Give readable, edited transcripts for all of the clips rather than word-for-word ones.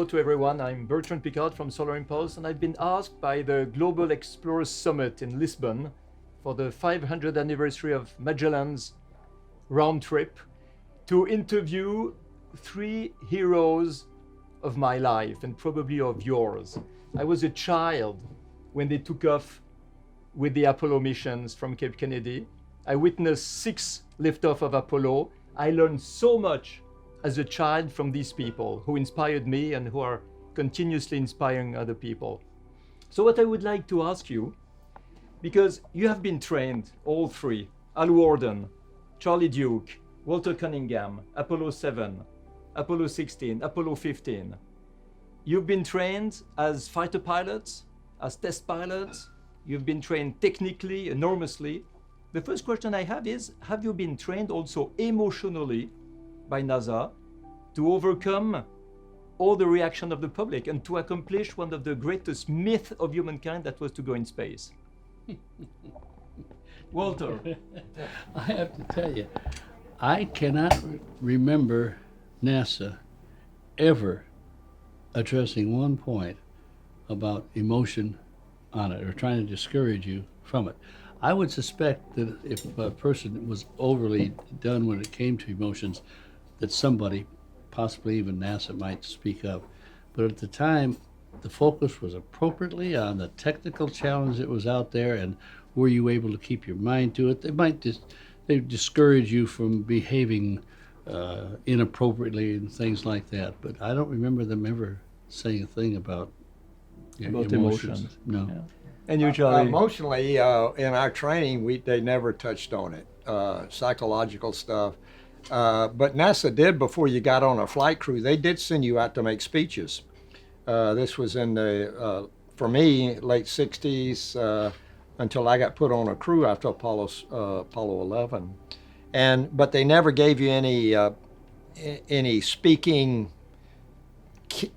to everyone. I'm Bertrand Piccard from Solar Impulse, and I've been asked by the Global Explorers Summit in Lisbon for the 500th anniversary of Magellan's round trip to interview three heroes of my life and probably of yours. I was a child when they took off with the Apollo missions from Cape Kennedy. I witnessed 6 liftoff of Apollo. I learned so much as a child from these people who inspired me and who are continuously inspiring other people. So what I would like to ask you, because you have been trained, all three, Al Worden, Charlie Duke, Walter Cunningham, Apollo 7, Apollo 16, Apollo 15. You've been trained as fighter pilots, as test pilots. You've been trained technically, enormously. The first question I have is, have you been trained also emotionally by NASA to overcome all the reaction of the public and to accomplish one of the greatest myths of humankind, that was to go in space? Walter. I have to tell you, I cannot remember NASA ever addressing one point about emotion on it or trying to discourage you from it. I would suspect that if a person was overly done when it came to emotions, that somebody, possibly even NASA, might speak up. But at the time, the focus was appropriately on the technical challenge that was out there, and were you able to keep your mind to it? They discourage you from behaving inappropriately and things like that. But I don't remember them ever saying a thing about emotions. No. Yeah. And you, Charlie? Emotionally, in our training, they never touched on it. Psychological stuff. But NASA did, before you got on a flight crew, they did send you out to make speeches. This was in the, for me, late 60s, until I got put on a crew after Apollo 11. But they never gave you any speaking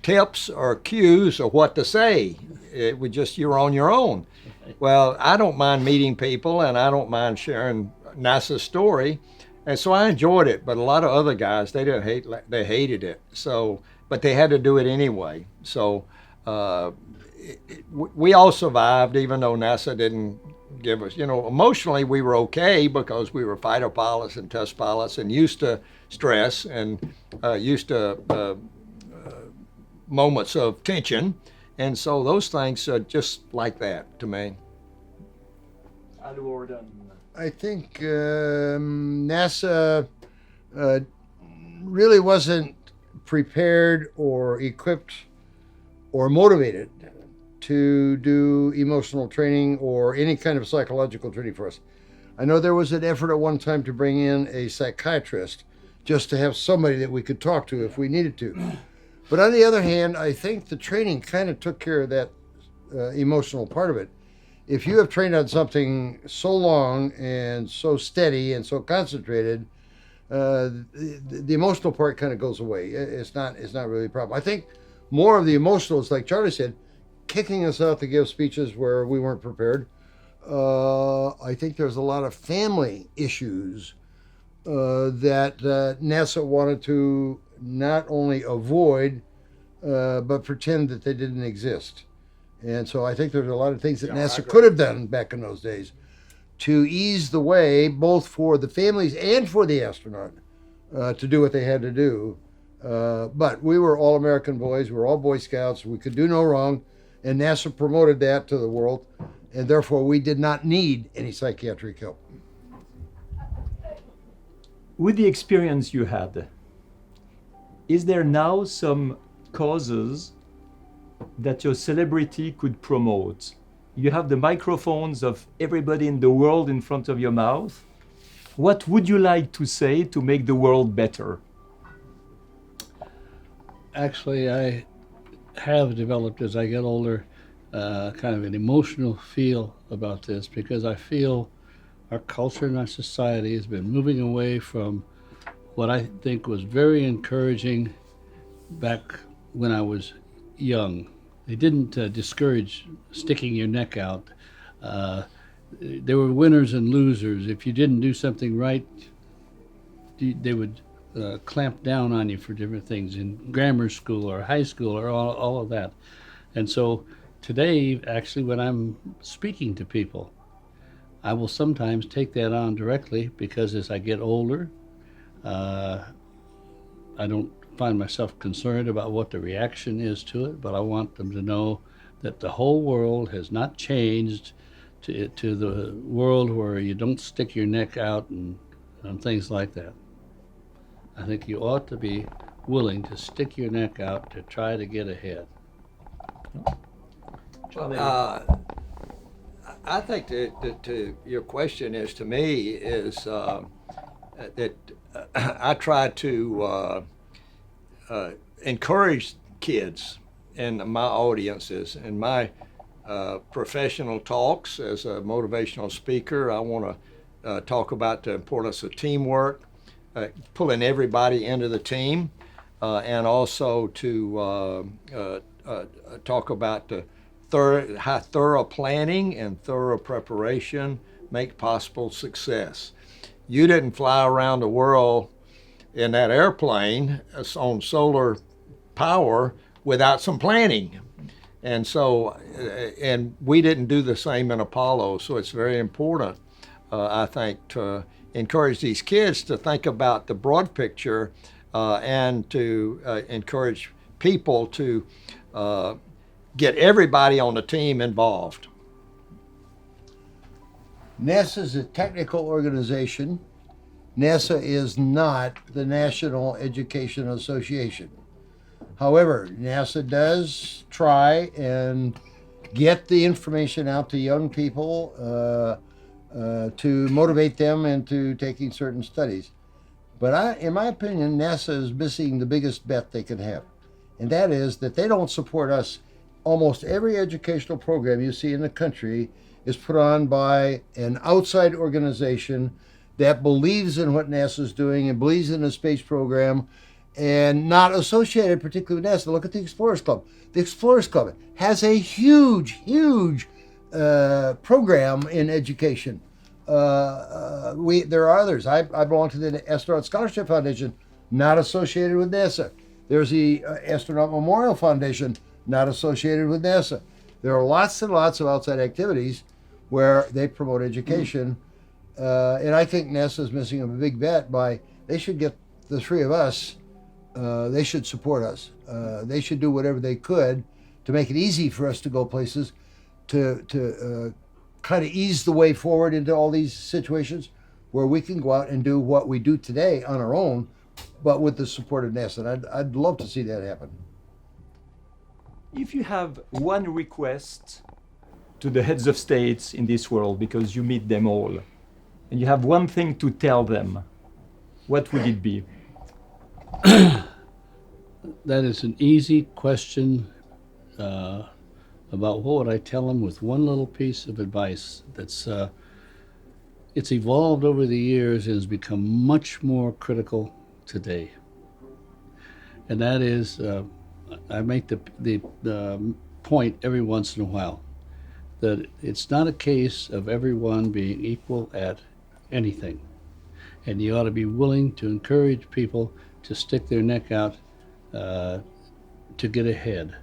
tips or cues of what to say. It was just, you were on your own. Well, I don't mind meeting people, and I don't mind sharing NASA's story. And so I enjoyed it, but a lot of other guys, they hated it. So, but they had to do it anyway. So we all survived, even though NASA didn't give us, emotionally we were okay because we were fighter pilots and test pilots and used to stress and used to moments of tension. And so those things are just like that to me. Al Worden. I think NASA really wasn't prepared or equipped or motivated to do emotional training or any kind of psychological training for us. I know there was an effort at one time to bring in a psychiatrist just to have somebody that we could talk to if we needed to. But on the other hand, I think the training kind of took care of that emotional part of it. If you have trained on something so long and so steady and so concentrated, the emotional part kind of goes away. It's not really a problem. I think more of the emotional is, like Charlie said, kicking us out to give speeches where we weren't prepared. I think there's a lot of family issues that NASA wanted to not only avoid, but pretend that they didn't exist. And so I think there's a lot of things that NASA could have done back in those days to ease the way, both for the families and for the astronaut, to do what they had to do. But we were all American boys. We were all Boy Scouts. We could do no wrong. And NASA promoted that to the world. And therefore, we did not need any psychiatric help. With the experience you had, is there now some causes that your celebrity could promote? You have the microphones of everybody in the world in front of your mouth. What would you like to say to make the world better? Actually, I have developed, as I get older, kind of an emotional feel about this, because I feel our culture and our society has been moving away from what I think was very encouraging back when I was young. They didn't discourage sticking your neck out. There were winners and losers. If you didn't do something right, they would clamp down on you for different things in grammar school or high school or all of that. And so today, actually, when I'm speaking to people, I will sometimes take that on directly because as I get older, I don't find myself concerned about what the reaction is to it, but I want them to know that the whole world has not changed to the world where you don't stick your neck out and things like that. I think you ought to be willing to stick your neck out to try to get ahead. I think that to your question is to me is that I try to encourage kids in my audiences in my professional talks as a motivational speaker. I want to talk about the importance of teamwork, pulling everybody into the team, and also to talk about the how thorough planning and thorough preparation make possible success. You didn't fly around the world in that airplane on solar power without some planning. And so, and we didn't do the same in Apollo, so it's very important, I think, to encourage these kids to think about the broad picture and to encourage people to get everybody on the team involved. NASA is a technical organization. NASA is not the National Education Association. However, NASA does try and get the information out to young people to motivate them into taking certain studies. But in my opinion, NASA is missing the biggest bet they can have. And that is that they don't support us. Almost every educational program you see in the country is put on by an outside organization that believes in what NASA is doing and believes in the space program and not associated particularly with NASA. Look at the Explorers Club. The Explorers Club has a huge program in education. There are others. I belong to the Astronaut Scholarship Foundation, not associated with NASA. There's the Astronaut Memorial Foundation, not associated with NASA. There are lots and lots of outside activities where they promote education. And I think NASA is missing a big bet by, they should get the three of us, they should support us. They should do whatever they could to make it easy for us to go places, to kind of ease the way forward into all these situations where we can go out and do what we do today on our own, but with the support of NASA. And I'd love to see that happen. If you have one request to the heads of states in this world, because you meet them all, and you have one thing to tell them, what would it be? That is an easy question about what would I tell them with one little piece of advice that's it's evolved over the years and has become much more critical today. And that is, I make the point every once in a while that it's not a case of everyone being equal at anything. And you ought to be willing to encourage people to stick their neck out to get ahead.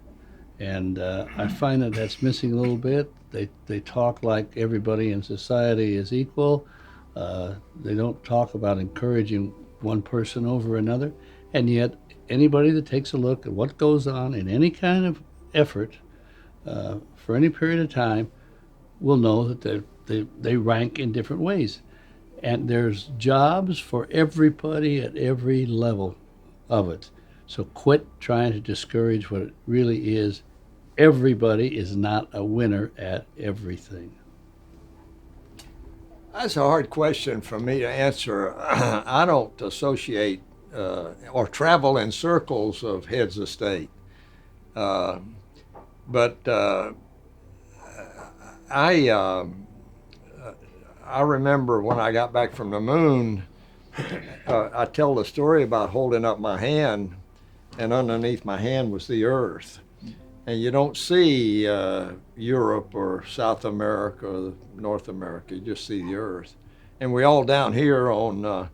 And I find that that's missing a little bit. They talk like everybody in society is equal. They don't talk about encouraging one person over another. And yet, anybody that takes a look at what goes on in any kind of effort for any period of time will know that they rank in different ways. And there's jobs for everybody at every level of it. So quit trying to discourage what it really is. Everybody is not a winner at everything. That's a hard question for me to answer. I don't associate or travel in circles of heads of state. But I remember when I got back from the moon, I tell the story about holding up my hand, and underneath my hand was the Earth. And you don't see Europe or South America or North America, you just see the Earth. And we're all down here on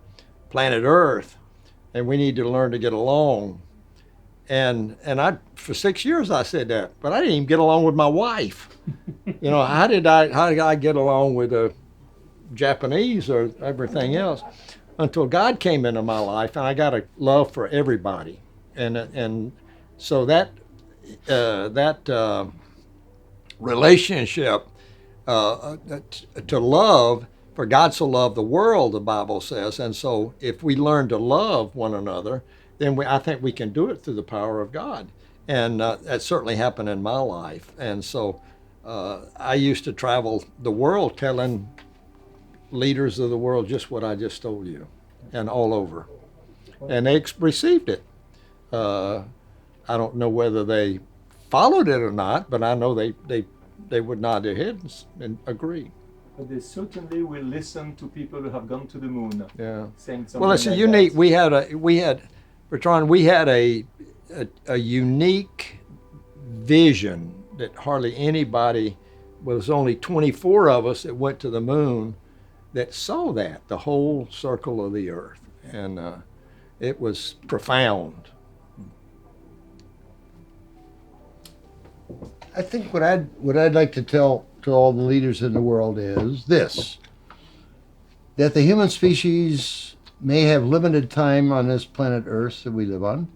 planet Earth. and we need to learn to get along. And I, for 6 years I said that, but I didn't even get along with my wife. You know, how did I get along with the Japanese or everything else until God came into my life, and I got a love for everybody, and so that relationship to love, for God so loved the world, the Bible says, and so if we learn to love one another, then I think we can do it through the power of God, and that certainly happened in my life. And so I used to travel the world telling leaders of the world just what I just told you, and all over, and they received it. I don't know whether they followed it or not, but I know they would nod their heads and agree. But they certainly will listen to people who have gone to the moon. Yeah. Saying something Well, it's like unique. that. We had, Bertrand, we had a unique vision that hardly anybody, well, there's only 24 of us that went to the moon that saw that, the whole circle of the earth. And it was profound. I think what I'd like to tell to all the leaders in the world is this: that the human species may have limited time on this planet Earth that we live on.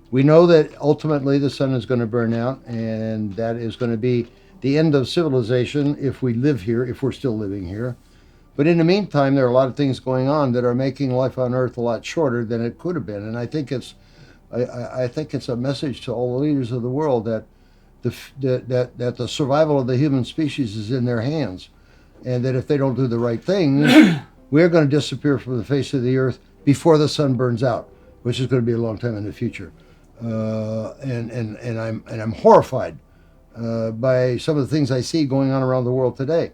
We know that ultimately the sun is going to burn out, and that is going to be the end of civilization if we live here, if we're still living here. But in the meantime, there are a lot of things going on that are making life on Earth a lot shorter than it could have been. And I think it's a message to all the leaders of the world that the survival of the human species is in their hands, and that if they don't do the right things, we're going to disappear from the face of the earth before the sun burns out, which is going to be a long time in the future. And I'm horrified by some of the things I see going on around the world today.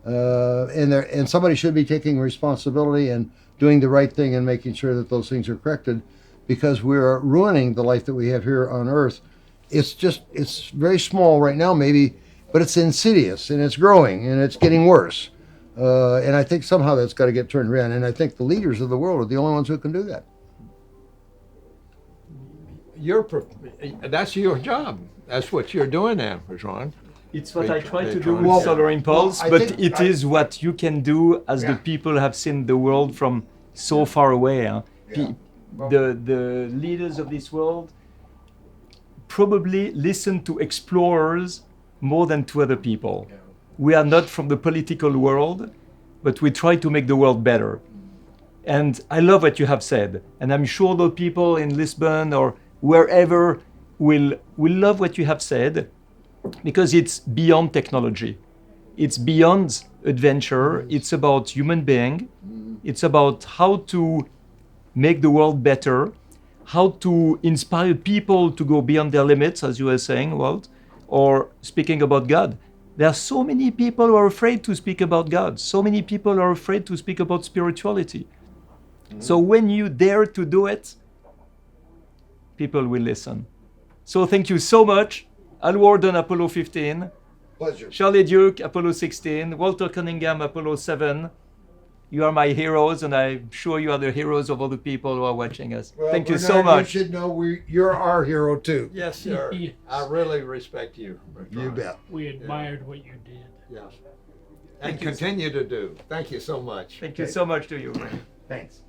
And somebody should be taking responsibility and doing the right thing and making sure that those things are corrected, because we're ruining the life that we have here on Earth. It's very small right now, maybe, but it's insidious, and it's growing, and it's getting worse. And I think somehow that's got to get turned around. And I think the leaders of the world are the only ones who can do that. That's your job. That's what you're doing now, Bertrand. It's what I try to do Well, with Solar Impulse, well, I but think it is what you can do as the people have seen the world from so far away. Huh? Yeah. The leaders of this world probably listen to explorers more than to other people. Yeah. We are not from the political world, but we try to make the world better. And I love what you have said, and I'm sure the people in Lisbon or wherever will love what you have said, because it's beyond technology. It's beyond adventure. It's about human being. It's about how to make the world better, how to inspire people to go beyond their limits, as you were saying, Walt, or speaking about God. There are so many people who are afraid to speak about God. So many people are afraid to speak about spirituality. So when you dare to do it, people will listen. So thank you so much. Al Worden, Apollo 15. Pleasure. Charlie Duke, Apollo 16. Walter Cunningham, Apollo 7. You are my heroes, and I'm sure you are the heroes of all the people who are watching us. Well, thank you Bernard, so much. You should know you're our hero too. Yes, sir. Yes. I really respect you, Bertrand. You bet. We admired what you did. Yes. And Thank you. continue to do. Thank you so much. Thank you so much to you. Thanks.